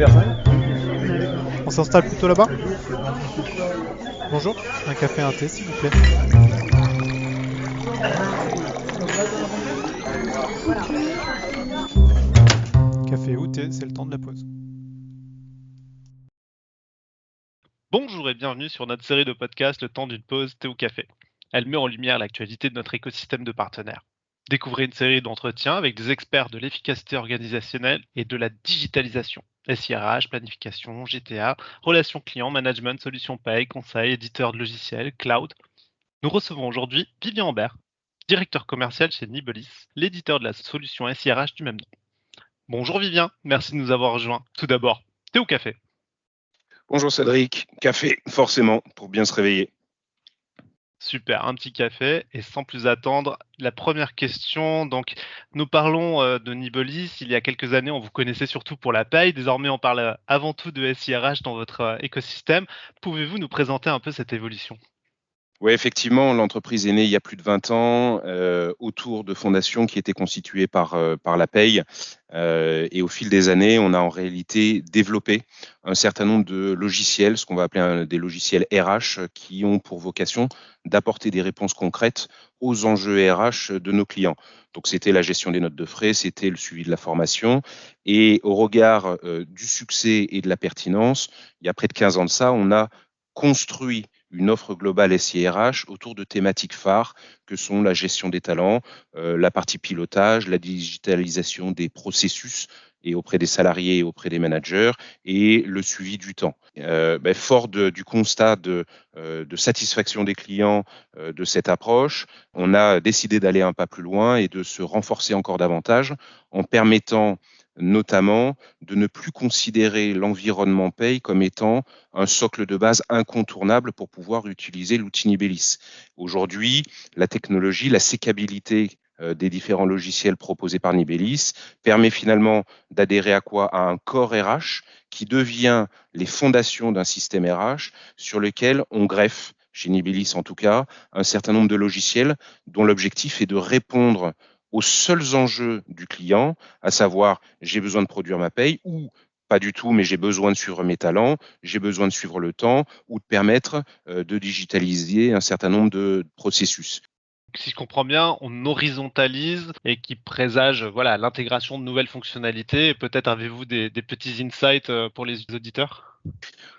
personnes. On s'installe plutôt là-bas. Bonjour, un café et un thé s'il vous plaît. Café ou thé, c'est le temps de la pause. Bonjour et bienvenue sur notre série de podcasts Le temps d'une pause, thé ou café. Elle met en lumière l'actualité de notre écosystème de partenaires. Découvrez une série d'entretiens avec des experts de l'efficacité organisationnelle et de la digitalisation. SIRH, planification, GTA, relations clients, management, solutions paye, conseil, éditeur de logiciels, cloud. Nous recevons aujourd'hui Vivien Ambert, directeur commercial chez Nibelis, l'éditeur de la solution SIRH du même nom. Bonjour Vivien, merci de nous avoir rejoints. Tout d'abord, thé ou café ? Bonjour Cédric, café forcément pour bien se réveiller. Super, un petit café et sans plus attendre, la première question. Donc, nous parlons de Nibelis. Il y a quelques années, on vous connaissait surtout pour la paye. Désormais, on parle avant tout de SIRH dans votre écosystème. Pouvez-vous nous présenter un peu cette évolution ? Oui, effectivement, l'entreprise est née il y a plus de 20 ans autour de fondations qui étaient constituées par la paye. Et au fil des années, on a en réalité développé un certain nombre de logiciels, ce qu'on va appeler des logiciels RH, qui ont pour vocation d'apporter des réponses concrètes aux enjeux RH de nos clients. Donc, c'était la gestion des notes de frais, c'était le suivi de la formation. Et au regard du succès et de la pertinence, il y a près de 15 ans de ça, on a construit une offre globale SIRH autour de thématiques phares que sont la gestion des talents, la partie pilotage, la digitalisation des processus et auprès des salariés et auprès des managers et le suivi du temps. Fort du constat de satisfaction des clients de cette approche, on a décidé d'aller un pas plus loin et de se renforcer encore davantage en permettant notamment de ne plus considérer l'environnement paye comme étant un socle de base incontournable pour pouvoir utiliser l'outil Nibelis. Aujourd'hui, la technologie, la sécabilité des différents logiciels proposés par Nibelis permet finalement d'adhérer à quoi ? À un corps RH qui devient les fondations d'un système RH sur lequel on greffe, chez Nibelis en tout cas, un certain nombre de logiciels dont l'objectif est de répondre aux seuls enjeux du client, à savoir j'ai besoin de produire ma paye ou pas du tout, mais j'ai besoin de suivre mes talents, j'ai besoin de suivre le temps ou de permettre de digitaliser un certain nombre de processus. Si je comprends bien, on horizontalise et qui présage l'intégration de nouvelles fonctionnalités. Et peut-être avez-vous des petits insights pour les auditeurs ?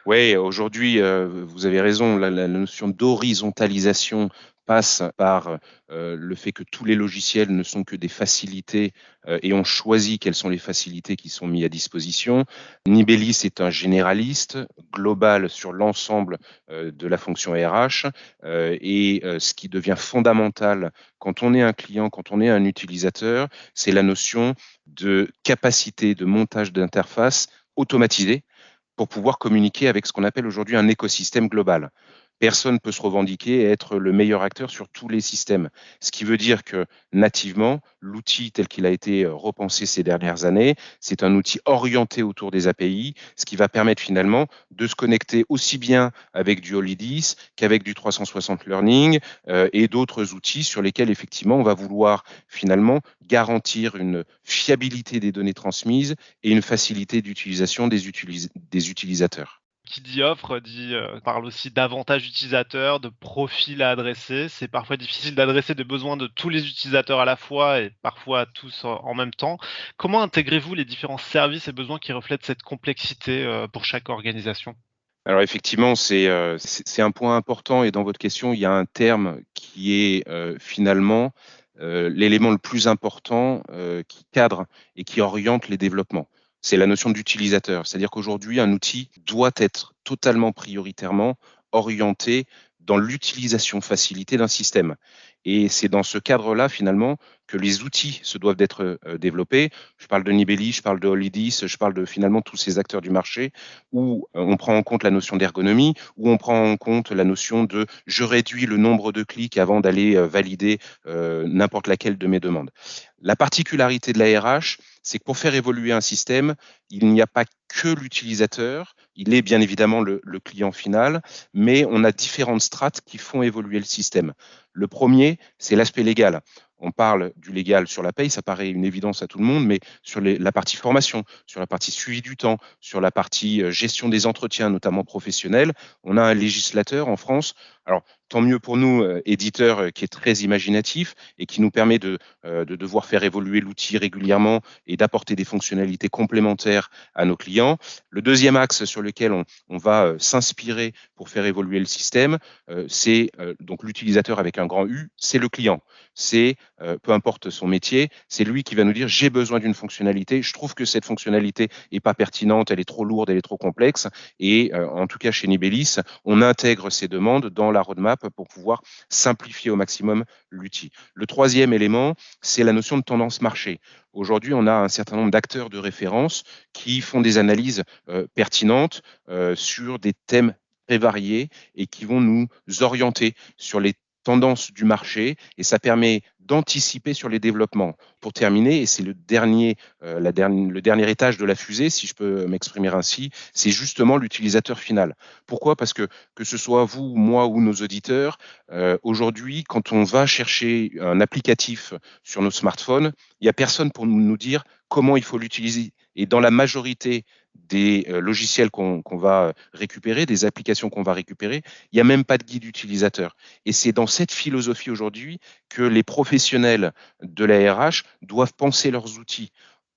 Oui, aujourd'hui, vous avez raison, la notion d'horizontalisation passe par le fait que tous les logiciels ne sont que des facilités et on choisit quelles sont les facilités qui sont mises à disposition. Nibelis est un généraliste global sur l'ensemble de la fonction RH et ce qui devient fondamental quand on est un client, quand on est un utilisateur, c'est la notion de capacité de montage d'interface automatisée pour pouvoir communiquer avec ce qu'on appelle aujourd'hui un écosystème global. Personne ne peut se revendiquer et être le meilleur acteur sur tous les systèmes. Ce qui veut dire que nativement, l'outil tel qu'il a été repensé ces dernières années, c'est un outil orienté autour des API, ce qui va permettre finalement de se connecter aussi bien avec du Holidis qu'avec du 360 Learning et d'autres outils sur lesquels effectivement on va vouloir finalement garantir une fiabilité des données transmises et une facilité d'utilisation des utilisateurs. Qui dit offre parle aussi d'avantages utilisateurs, de profils à adresser. C'est parfois difficile d'adresser des besoins de tous les utilisateurs à la fois et parfois tous en même temps. Comment intégrez-vous les différents services et besoins qui reflètent cette complexité pour chaque organisation ? Alors effectivement, c'est un point important et dans votre question, il y a un terme qui est finalement l'élément le plus important qui cadre et qui oriente les développements. C'est la notion d'utilisateur. C'est-à-dire qu'aujourd'hui, un outil doit être totalement prioritairement orienté dans l'utilisation facilitée d'un système. Et c'est dans ce cadre-là, finalement, que les outils se doivent d'être développés. Je parle de Nibelis, je parle de Holidis, je parle de finalement tous ces acteurs du marché où on prend en compte la notion d'ergonomie, où on prend en compte la notion de je réduis le nombre de clics avant d'aller valider n'importe laquelle de mes demandes. La particularité de la RH, c'est que pour faire évoluer un système, il n'y a pas que l'utilisateur, il est bien évidemment le client final, mais on a différentes strates qui font évoluer le système. Le premier, c'est l'aspect légal. on parle du légal sur la paye, ça paraît une évidence à tout le monde, mais sur la partie formation, sur la partie suivi du temps, sur la partie gestion des entretiens, notamment professionnels, on a un législateur en France. Alors, tant mieux pour nous, éditeurs, qui est très imaginatif et qui nous permet de devoir faire évoluer l'outil régulièrement et d'apporter des fonctionnalités complémentaires à nos clients. Le deuxième axe sur lequel on va s'inspirer pour faire évoluer le système, c'est donc l'utilisateur avec un grand U, c'est le client. C'est, peu importe son métier, c'est lui qui va nous dire j'ai besoin d'une fonctionnalité, je trouve que cette fonctionnalité est pas pertinente, elle est trop lourde, elle est trop complexe. Et en tout cas chez Nibelis, on intègre ces demandes dans la roadmap pour pouvoir simplifier au maximum l'outil. Le troisième élément, c'est la notion de tendance marché. Aujourd'hui, on a un certain nombre d'acteurs de référence qui font des analyses pertinentes sur des thèmes très variés et qui vont nous orienter sur les tendances du marché et ça permet d'anticiper sur les développements. Pour terminer, et c'est le dernier étage de la fusée, si je peux m'exprimer ainsi, c'est justement l'utilisateur final. Pourquoi ? Parce que ce soit vous, moi ou nos auditeurs, aujourd'hui, quand on va chercher un applicatif sur nos smartphones, il n'y a personne pour nous dire comment il faut l'utiliser. Et dans la majorité des logiciels qu'on va récupérer, des applications qu'on va récupérer, il n'y a même pas de guide utilisateur. Et c'est dans cette philosophie aujourd'hui que les professionnels de la RH doivent penser leurs outils.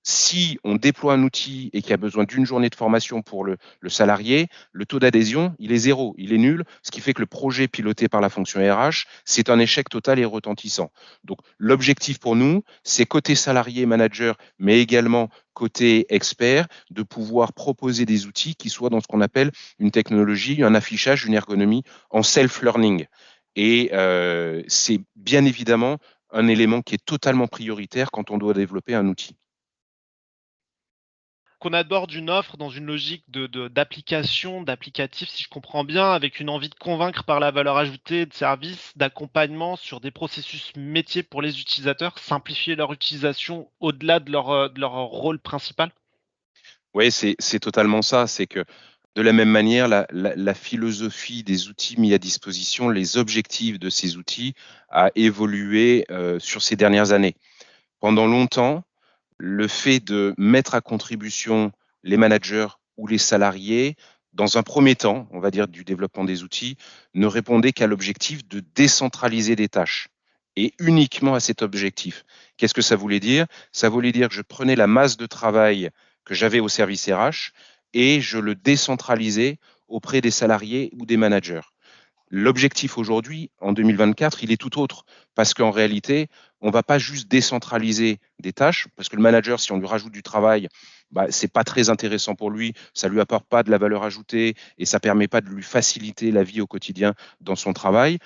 Si on déploie un outil et qu'il y a besoin d'une journée de formation pour le salarié, le taux d'adhésion, il est zéro, il est nul, ce qui fait que le projet piloté par la fonction RH, c'est un échec total et retentissant. Donc l'objectif pour nous, c'est côté salarié, manager, mais également côté expert, de pouvoir proposer des outils qui soient dans ce qu'on appelle une technologie, un affichage, une ergonomie en self-learning. Et c'est bien évidemment un élément qui est totalement prioritaire quand on doit développer un outil. Qu'on aborde une offre dans une logique d'application, d'applicatif, si je comprends bien, avec une envie de convaincre par la valeur ajoutée de services, d'accompagnement sur des processus métiers pour les utilisateurs, simplifier leur utilisation au-delà de leur rôle principal. Oui, c'est totalement ça. C'est que de la même manière, la philosophie des outils mis à disposition, les objectifs de ces outils a évolué sur ces dernières années. Pendant longtemps, le fait de mettre à contribution les managers ou les salariés, dans un premier temps, on va dire du développement des outils, ne répondait qu'à l'objectif de décentraliser des tâches et uniquement à cet objectif. Qu'est-ce que ça voulait dire ? Ça voulait dire que je prenais la masse de travail que j'avais au service RH et je le décentralisais auprès des salariés ou des managers. L'objectif aujourd'hui, en 2024, il est tout autre. Parce qu'en réalité, on ne va pas juste décentraliser des tâches, parce que le manager, si on lui rajoute du travail, ce n'est pas très intéressant pour lui, ça ne lui apporte pas de la valeur ajoutée et ça ne permet pas de lui faciliter la vie au quotidien dans son travail.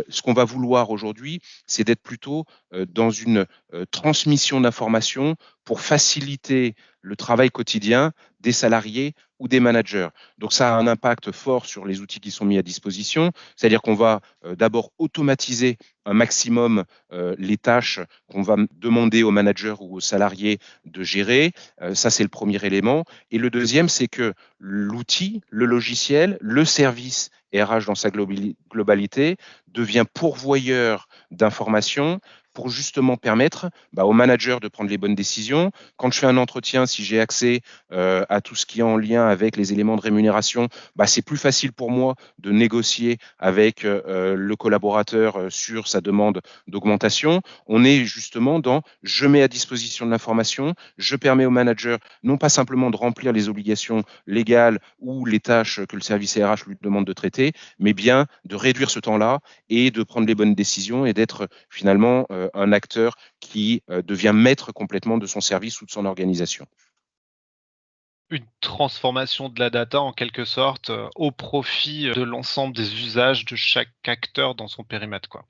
Ce qu'on va vouloir aujourd'hui, c'est d'être plutôt dans une transmission d'informations pour faciliter le travail quotidien des salariés ou des managers. Donc ça a un impact fort sur les outils qui sont mis à disposition, c'est-à-dire qu'on va d'abord automatiser un maximum les tâches qu'on va demander aux managers ou aux salariés de gérer. Ça, c'est le premier élément. Et le deuxième, c'est que l'outil, le logiciel, le service RH dans sa globalité devient pourvoyeur d'informations pour justement permettre aux managers de prendre les bonnes décisions. Quand je fais un entretien, si j'ai accès à tout ce qui est en lien avec les éléments de rémunération, c'est plus facile pour moi de négocier avec le collaborateur sur sa demande d'augmentation. On est justement dans je mets à disposition de l'information, je permets au manager non pas simplement de remplir les obligations légales ou les tâches que le service RH lui demande de traiter, mais bien de réduire ce temps-là et de prendre les bonnes décisions et d'être finalement un acteur qui devient maître complètement de son service ou de son organisation. Une transformation de la data en quelque sorte au profit de l'ensemble des usages de chaque acteur dans son périmètre, quoi.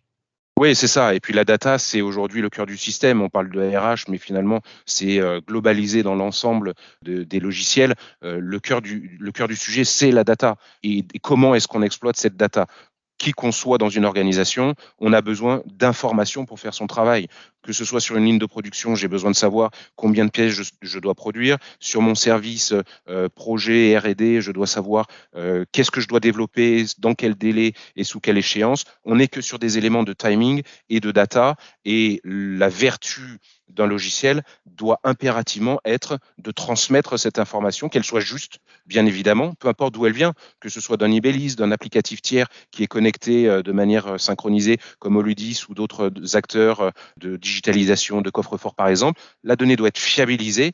Oui, c'est ça. Et puis la data, c'est aujourd'hui le cœur du système. On parle de RH, mais finalement, c'est globalisé dans l'ensemble des logiciels. Le cœur du sujet, c'est la data. Et comment est-ce qu'on exploite cette data ? qui qu'on soit dans une organisation, on a besoin d'informations pour faire son travail. Que ce soit sur une ligne de production, j'ai besoin de savoir combien de pièces je dois produire. Sur mon service projet R&D, je dois savoir qu'est-ce que je dois développer, dans quel délai et sous quelle échéance. On n'est que sur des éléments de timing et de data. Et la vertu d'un logiciel doit impérativement être de transmettre cette information, qu'elle soit juste, bien évidemment, peu importe d'où elle vient, que ce soit d'un Ibellis, d'un applicatif tiers qui est connecté de manière synchronisée comme Oludis ou d'autres acteurs de digitalisation de coffre-fort par exemple. La donnée doit être fiabilisée,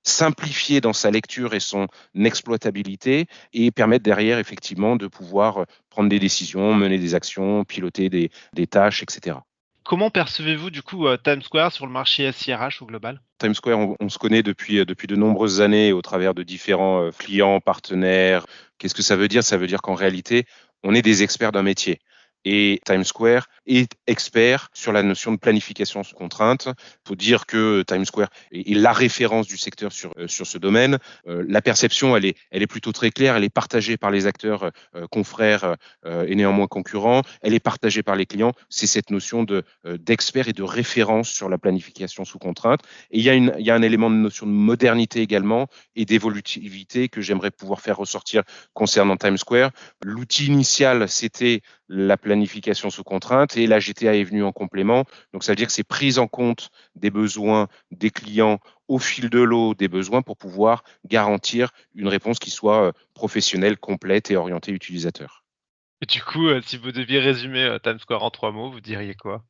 simplifiée dans sa lecture et son exploitabilité et permettre derrière effectivement de pouvoir prendre des décisions, mener des actions, piloter des tâches, etc. Comment percevez-vous du coup Times Square sur le marché SIRH au global? Times Square, on se connaît depuis de nombreuses années au travers de différents clients, partenaires. Qu'est-ce que ça veut dire? Ça veut dire qu'en réalité, on est des experts d'un métier. Et Times Square est expert sur la notion de planification sous contrainte. Il faut dire que Times Square est la référence du secteur sur ce domaine. La perception, elle est plutôt très claire. Elle est partagée par les acteurs confrères et néanmoins concurrents. Elle est partagée par les clients. C'est cette notion d'expert et de référence sur la planification sous contrainte. Et il y a un élément de notion de modernité également et d'évolutivité que j'aimerais pouvoir faire ressortir concernant Times Square. L'outil initial, c'était la planification sous contrainte et la GTA est venue en complément. Donc, ça veut dire que c'est prise en compte des besoins des clients au fil de l'eau des besoins pour pouvoir garantir une réponse qui soit professionnelle, complète et orientée utilisateur. Et du coup, si vous deviez résumer Times Square en 3 mots, vous diriez quoi?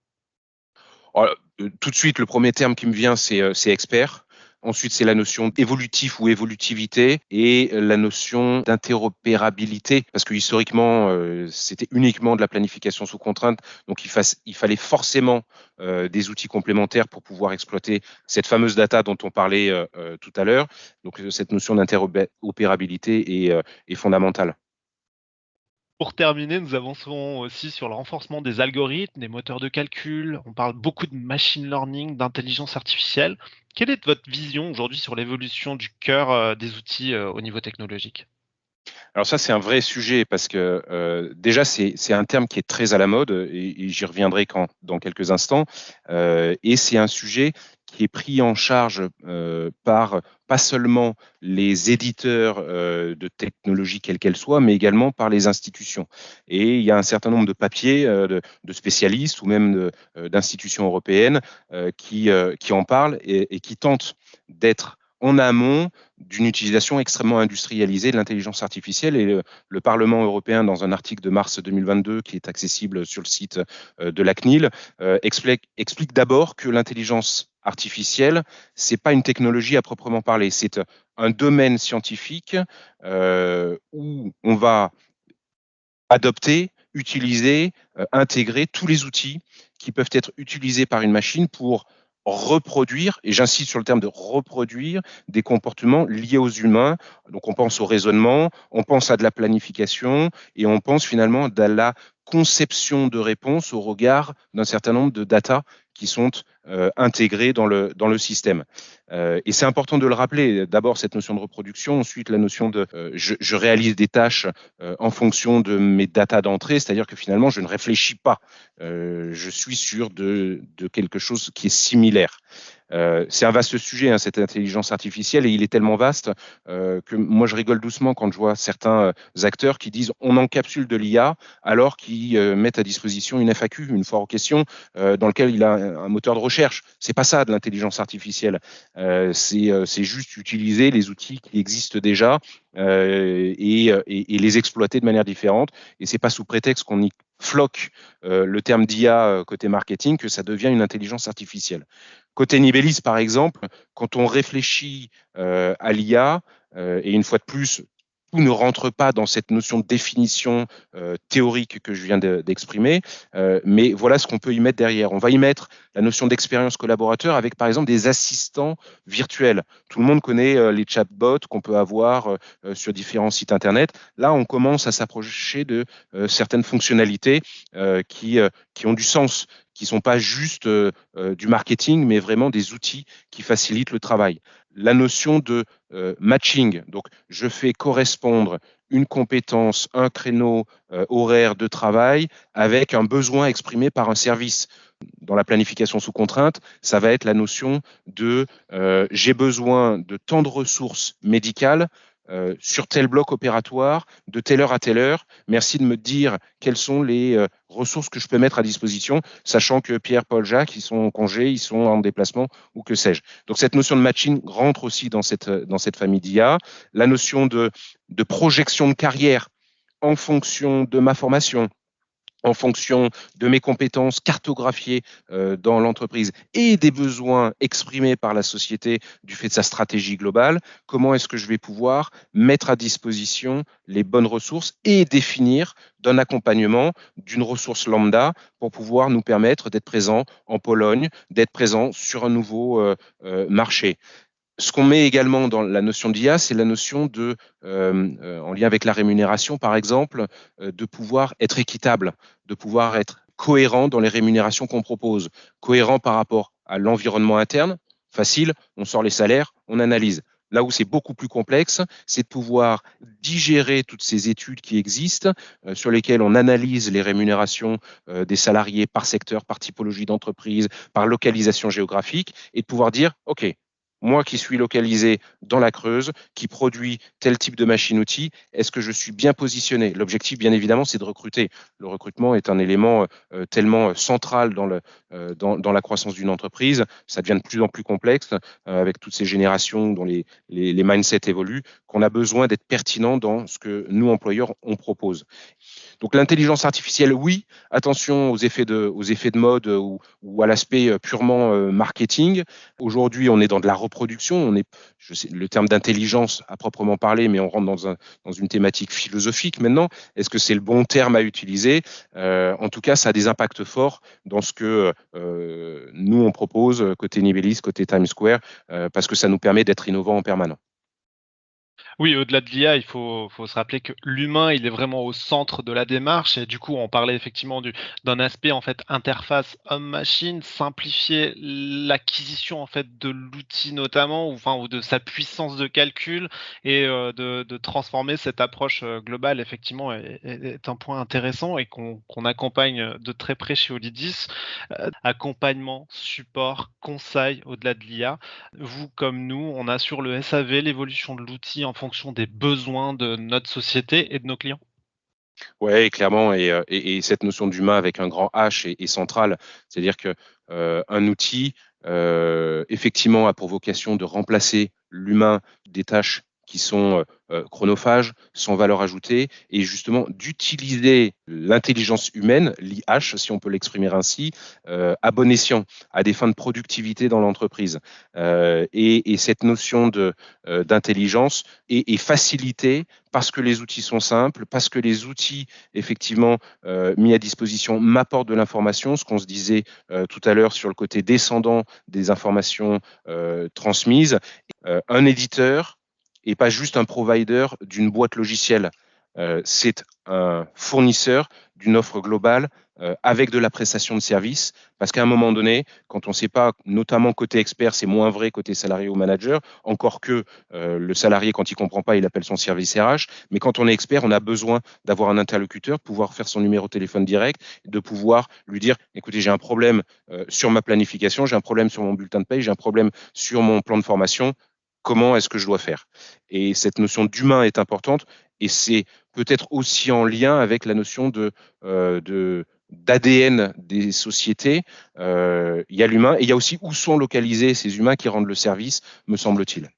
Alors, tout de suite, le premier terme qui me vient, c'est expert. Ensuite, c'est la notion d'évolutif ou évolutivité et la notion d'interopérabilité, parce que historiquement, c'était uniquement de la planification sous contrainte, donc il fallait forcément des outils complémentaires pour pouvoir exploiter cette fameuse data dont on parlait tout à l'heure. Donc, cette notion d'interopérabilité est fondamentale. Pour terminer, nous avançons aussi sur le renforcement des algorithmes, des moteurs de calcul. On parle beaucoup de machine learning, d'intelligence artificielle. Quelle est votre vision aujourd'hui sur l'évolution du cœur des outils au niveau technologique? Alors ça, c'est un vrai sujet parce que déjà, c'est un terme qui est très à la mode et j'y reviendrai dans quelques instants. Et c'est un sujet qui est pris en charge par pas seulement les éditeurs de technologie quelle qu'elle soit, mais également par les institutions. Et il y a un certain nombre de papiers de spécialistes ou même d'institutions européennes qui en parlent et qui tentent d'être en amont d'une utilisation extrêmement industrialisée de l'intelligence artificielle. Et le Parlement européen, dans un article de mars 2022 qui est accessible sur le site de la CNIL, explique d'abord que l'intelligence artificielle, c'est pas une technologie à proprement parler, c'est un domaine scientifique où on va adopter, utiliser, intégrer tous les outils qui peuvent être utilisés par une machine pour reproduire, et j'insiste sur le terme de reproduire, des comportements liés aux humains. Donc on pense au raisonnement, on pense à de la planification et on pense finalement à la conception de réponses au regard d'un certain nombre de data qui sont intégrés dans le système. Et c'est important de le rappeler. D'abord, cette notion de reproduction, ensuite la notion de je réalise des tâches en fonction de mes datas d'entrée, c'est-à-dire que finalement, je ne réfléchis pas. Je suis sûr de quelque chose qui est similaire. C'est un vaste sujet, hein, cette intelligence artificielle, et il est tellement vaste que moi, je rigole doucement quand je vois certains acteurs qui disent on encapsule de l'IA alors qu'ils mettent à disposition une FAQ, une foire aux questions, dans lequel il a un moteur de recherche. C'est pas ça de l'intelligence artificielle. C'est juste utiliser les outils qui existent déjà et les exploiter de manière différente. Et c'est pas sous prétexte qu'on y floque le terme d'IA côté marketing que ça devient une intelligence artificielle. Côté Nibellis, par exemple, quand on réfléchit à l'IA, et une fois de plus, tout ne rentre pas dans cette notion de définition théorique que je viens d'exprimer, mais voilà ce qu'on peut y mettre derrière. On va y mettre la notion d'expérience collaborateur avec, par exemple, des assistants virtuels. Tout le monde connaît les chatbots qu'on peut avoir sur différents sites Internet. Là, on commence à s'approcher de certaines fonctionnalités qui ont du sens, qui sont pas juste du marketing, mais vraiment des outils qui facilitent le travail. La notion de matching, donc je fais correspondre une compétence, un créneau horaire de travail avec un besoin exprimé par un service. Dans la planification sous contrainte, ça va être la notion de j'ai besoin de tant de ressources médicales sur tel bloc opératoire, de telle heure à telle heure. Merci de me dire quelles sont les ressources que je peux mettre à disposition, sachant que Pierre, Paul, Jacques, ils sont en congé, ils sont en déplacement ou que sais-je. Donc cette notion de matching rentre aussi dans cette famille d'IA. La notion de projection de carrière en fonction de ma formation, en fonction de mes compétences cartographiées dans l'entreprise et des besoins exprimés par la société du fait de sa stratégie globale, comment est-ce que je vais pouvoir mettre à disposition les bonnes ressources et définir d'un accompagnement d'une ressource lambda pour pouvoir nous permettre d'être présents en Pologne, d'être présents sur un nouveau marché. Ce qu'on met également dans la notion d'IA, c'est la notion de, en lien avec la rémunération, par exemple, de pouvoir être équitable, de pouvoir être cohérent dans les rémunérations qu'on propose, cohérent par rapport à l'environnement interne. Facile, on sort les salaires, on analyse. Là où c'est beaucoup plus complexe, c'est de pouvoir digérer toutes ces études qui existent, sur lesquelles on analyse les rémunérations des salariés par secteur, par typologie d'entreprise, par localisation géographique, et de pouvoir dire, OK, moi qui suis localisé dans la Creuse, qui produit tel type de machine-outil, est-ce que je suis bien positionné? L'objectif, bien évidemment, c'est de recruter. Le recrutement est un élément tellement central dans la croissance d'une entreprise. Ça devient de plus en plus complexe avec toutes ces générations dont les mindsets évoluent, qu'on a besoin d'être pertinent dans ce que nous, employeurs, on propose. Donc l'intelligence artificielle, oui, attention aux effets de mode ou à l'aspect purement marketing. Aujourd'hui, on est dans de la reproduction. Je sais, le terme d'intelligence à proprement parler, mais on rentre dans une thématique philosophique maintenant. Est-ce que c'est le bon terme à utiliser? En tout cas, ça a des impacts forts dans ce que nous, on propose côté Nivelis, côté Times Square, parce que ça nous permet d'être innovants en permanence. Oui, au-delà de l'IA, il faut se rappeler que l'humain, il est vraiment au centre de la démarche et du coup, on parlait effectivement d'un aspect en fait interface homme-machine, simplifier l'acquisition en fait de l'outil notamment, ou de sa puissance de calcul et de transformer cette approche globale effectivement est un point intéressant et qu'on accompagne de très près chez Olidis. Accompagnement, support, conseil au-delà de l'IA. Vous comme nous, on assure le SAV, l'évolution de l'outil en fonction des besoins de notre société et de nos clients. Ouais, clairement, et cette notion d'humain avec un grand H est centrale. C'est-à-dire que un outil, effectivement, a pour vocation de remplacer l'humain des tâches qui sont chronophages, sans valeur ajoutée, et justement d'utiliser l'intelligence humaine, l'IH, si on peut l'exprimer ainsi, à bon escient, à des fins de productivité dans l'entreprise. Et cette notion d'intelligence est facilitée parce que les outils sont simples, parce que les outils, effectivement, mis à disposition m'apportent de l'information, ce qu'on se disait tout à l'heure sur le côté descendant des informations transmises. Un éditeur et pas juste un provider d'une boîte logicielle. C'est un fournisseur d'une offre globale avec de la prestation de service, parce qu'à un moment donné, quand on ne sait pas, notamment côté expert, c'est moins vrai côté salarié ou manager, encore que le salarié, quand il ne comprend pas, il appelle son service RH, mais quand on est expert, on a besoin d'avoir un interlocuteur, pouvoir faire son numéro de téléphone direct, de pouvoir lui dire, écoutez, j'ai un problème sur ma planification, j'ai un problème sur mon bulletin de paye, j'ai un problème sur mon plan de formation, comment est-ce que je dois faire? Et cette notion d'humain est importante, et c'est peut-être aussi en lien avec la notion d'ADN des sociétés. Il y a l'humain et il y a aussi où sont localisés ces humains qui rendent le service, me semble-t-il.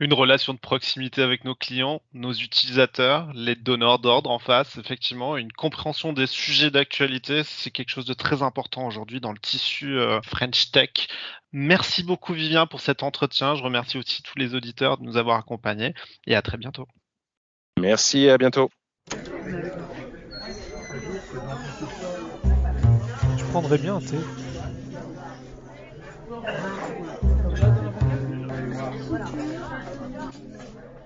Une relation de proximité avec nos clients, nos utilisateurs, les donneurs d'ordre en face, effectivement, une compréhension des sujets d'actualité, c'est quelque chose de très important aujourd'hui dans le tissu French Tech. Merci beaucoup Vivien pour cet entretien. Je remercie aussi tous les auditeurs de nous avoir accompagnés et à très bientôt. Merci, à bientôt. Je prendrais bien un thé.